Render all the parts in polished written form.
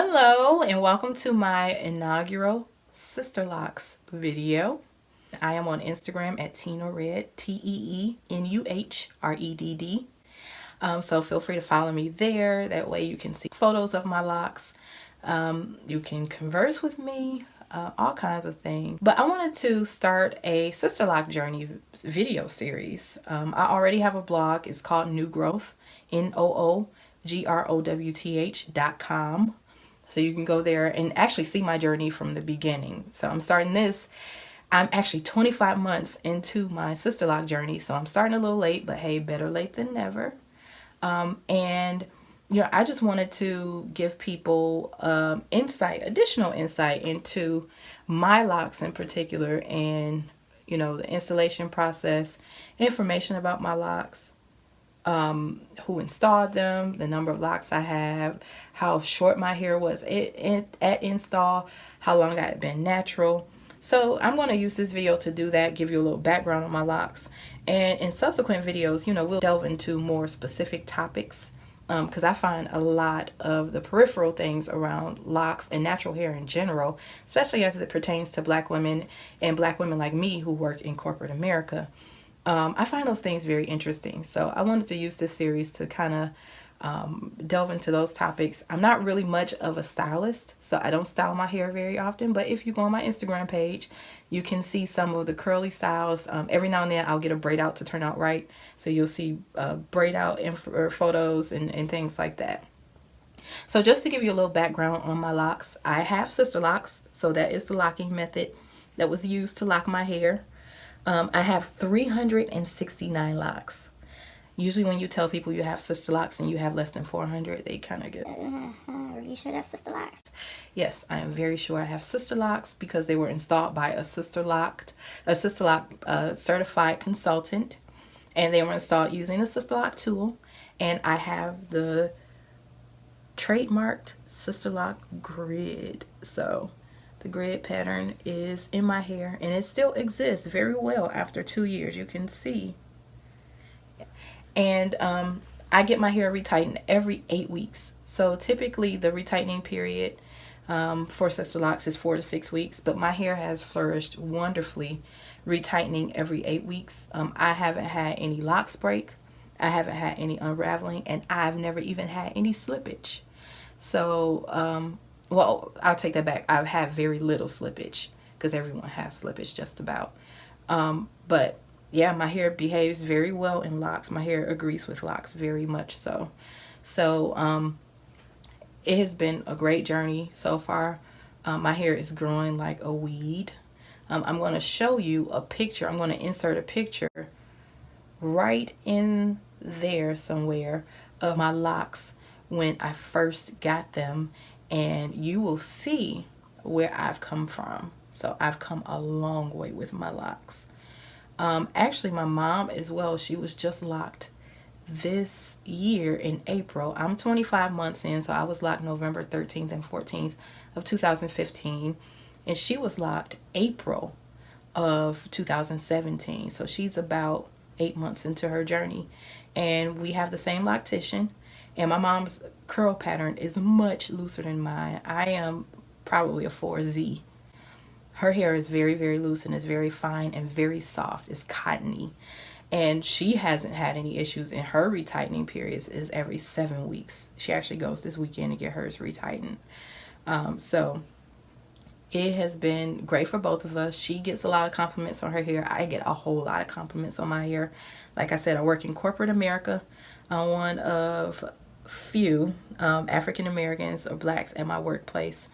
Hello and welcome to my inaugural Sisterlocks video. I am on Instagram at Teenuhredd, TEENUHREDD. So feel free to follow me there. That way you can see photos of my locks. You can converse with me, all kinds of things. But I wanted to start a Sisterlock Journey video series. I already have a blog. It's called New Growth, NOOGROWTH.com. So you can go there and actually see my journey from the beginning. So I'm starting this. I'm actually 25 months into my Sisterlock journey. So I'm starting a little late, but hey, better late than never. And I just wanted to give people additional insight into my locks in particular, and the installation process, information about my locks, who installed them, the number of locks I have, how short my hair was at install, how long I had been natural. So I'm going to use this video to do that, give you a little background on my locks. And in subsequent videos, we'll delve into more specific topics, because I find a lot of the peripheral things around locks and natural hair in general, especially as it pertains to Black women and Black women like me who work in corporate America. I find those things very interesting. So I wanted to use this series to kind of delve into those topics. I'm not really much of a stylist, so I don't style my hair very often. But if you go on my Instagram page, you can see some of the curly styles. Every now and then I'll get a braid out to turn out right. So you'll see braid out photos and things like that. So just to give you a little background on my locks, I have Sisterlocks. So that is the locking method that was used to lock my hair. I have 369 locks. Usually when you tell people you have Sisterlocks and you have less than 400, they kind of get, Are you sure that's Sisterlocks? Yes, I am very sure I have Sisterlocks because they were installed by a Sisterlock certified consultant, and they were installed using the Sisterlock tool. And I have the trademarked Sisterlock grid. So the grid pattern is in my hair, and it still exists very well after 2 years. You can see. And I get my hair retightened every 8 weeks. So typically the retightening period for Sisterlocks is 4 to 6 weeks, but my hair has flourished wonderfully retightening every 8 weeks. I haven't had any locks break. I haven't had any unraveling, and I've never even had any slippage. So, well, I'll take that back. I've had very little slippage because everyone has slippage just about. But yeah, my hair behaves very well in locks. My hair agrees with locks very much so. So it has been a great journey so far. My hair is growing like a weed. I'm going to show you a picture. I'm going to insert a picture right in there somewhere of my locks when I first got them, and you will see where I've come from. So I've come a long way with my locks. Actually, my mom as well, she was just locked this year in April. I'm 25 months in, so I was locked November 13th and 14th of 2015, and she was locked April of 2017. So she's about 8 months into her journey, and we have the same loctician. And my mom's curl pattern is much looser than mine. I am probably a 4Z. Her hair is very, very loose and is very fine and very soft. It's cottony. And she hasn't had any issues in her retightening periods. Is every 7 weeks. She actually goes this weekend to get hers retightened. So it has been great for both of us. She gets a lot of compliments on her hair. I get a whole lot of compliments on my hair. Like I said, I work in corporate America. I'm one of few African Americans or Blacks at my workplace,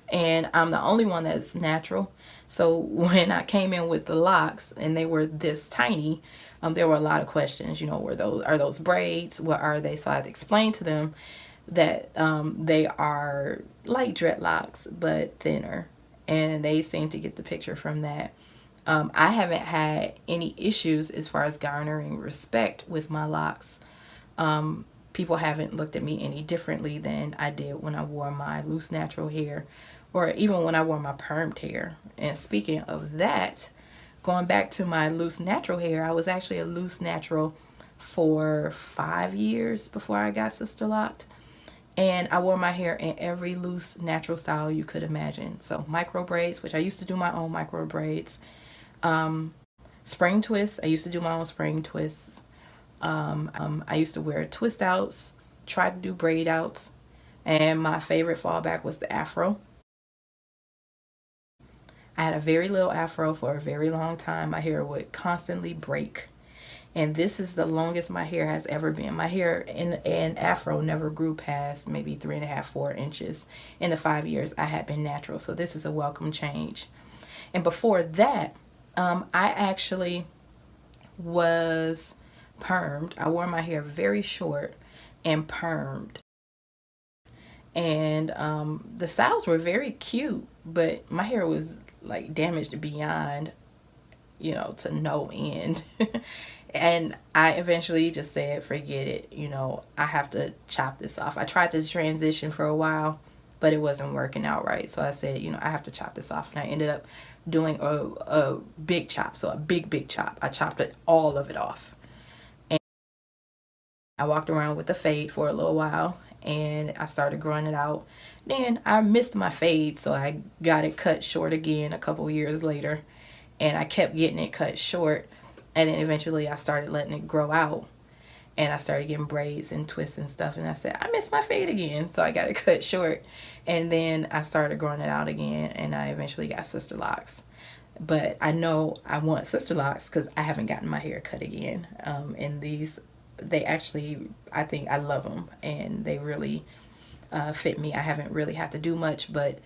and I'm the only one that's natural. So when I came in with the locks and they were this tiny, there were a lot of questions. Are those braids? What are they? So I had to explain to them that they are like dreadlocks but thinner, and they seem to get the picture from that. I haven't had any issues as far as garnering respect with my locks. People haven't looked at me any differently than I did when I wore my loose natural hair, or even when I wore my permed hair. And speaking of that, going back to my loose natural hair, I was actually a loose natural for 5 years before I got Sisterlocked. And I wore my hair in every loose natural style you could imagine. So micro braids, which I used to do my own micro braids. Spring twists, I used to do my own spring twists. I used to wear twist outs, try to do braid outs, and my favorite fallback was the afro. I had a very little afro for a very long time. My hair would constantly break. And this is the longest my hair has ever been. My hair in afro never grew past maybe 3.5, 4 inches in the 5 years I had been natural. So this is a welcome change. And before that, I actually was permed. I wore my hair very short and permed. And the styles were very cute, but my hair was like damaged beyond, to no end. And I eventually just said, forget it. I have to chop this off. I tried to transition for a while, but it wasn't working out right. So I said, I have to chop this off. And I ended up doing a big chop. So a big chop. I chopped all of it off. And I walked around with the fade for a little while, and I started growing it out. Then I missed my fade, so I got it cut short again a couple years later. And I kept getting it cut short. And then eventually I started letting it grow out. And I started getting braids and twists and stuff. And I said, I missed my fade again. So I got it cut short. And then I started growing it out again. And I eventually got Sisterlocks. But I know I want Sisterlocks because I haven't gotten my hair cut again. And these, they actually, I think I love them. And they really fit me. I haven't really had to do much but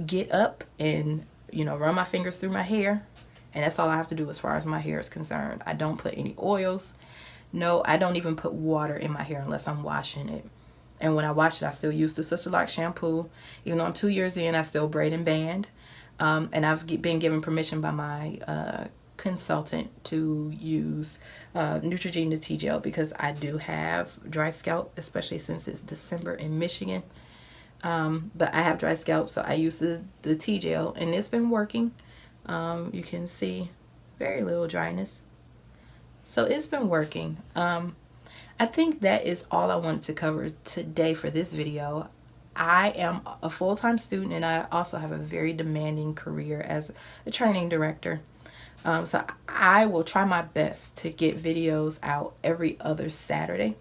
get up and, run my fingers through my hair. And that's all I have to do as far as my hair is concerned. I don't put any oils. No, I don't even put water in my hair unless I'm washing it. And when I wash it, I still use the Sisterlock shampoo. Even though I'm 2 years in, I still braid and band. And I've been given permission by my consultant to use Neutrogena Tea Gel because I do have dry scalp, especially since it's December in Michigan. But I have dry scalp, so I use the tea gel, and it's been working. You can see very little dryness. So it's been working. I think that is all I wanted to cover today for this video. I am a full-time student, and I also have a very demanding career as a training director. So I will try my best to get videos out every other Saturday.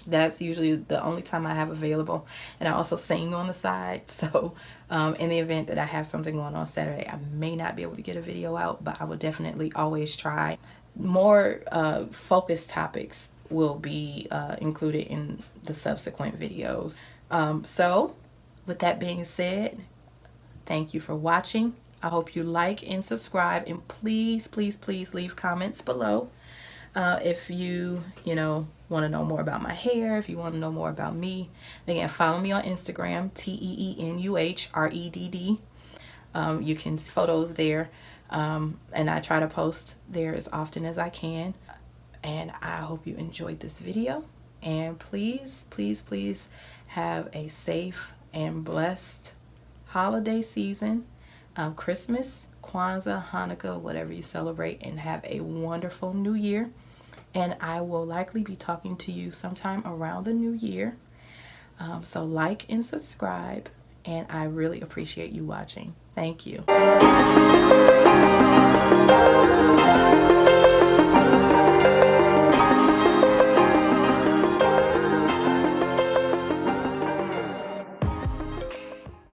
That's usually the only time I have available. And I also sing on the side. So in the event that I have something going on Saturday, I may not be able to get a video out, but I will definitely always try. More focused topics will be included in the subsequent videos. So with that being said, thank you for watching. I hope you like and subscribe, and please leave comments below. If you want to know more about my hair, if you want to know more about me, again, follow me on Instagram, TEENUHREDD. You can see photos there, and I try to post there as often as I can. And I hope you enjoyed this video, and please have a safe and blessed holiday season, Christmas, Kwanzaa, Hanukkah, whatever you celebrate, and have a wonderful new year. And I will likely be talking to you sometime around the new year. So like and subscribe, and I really appreciate you watching. Thank you.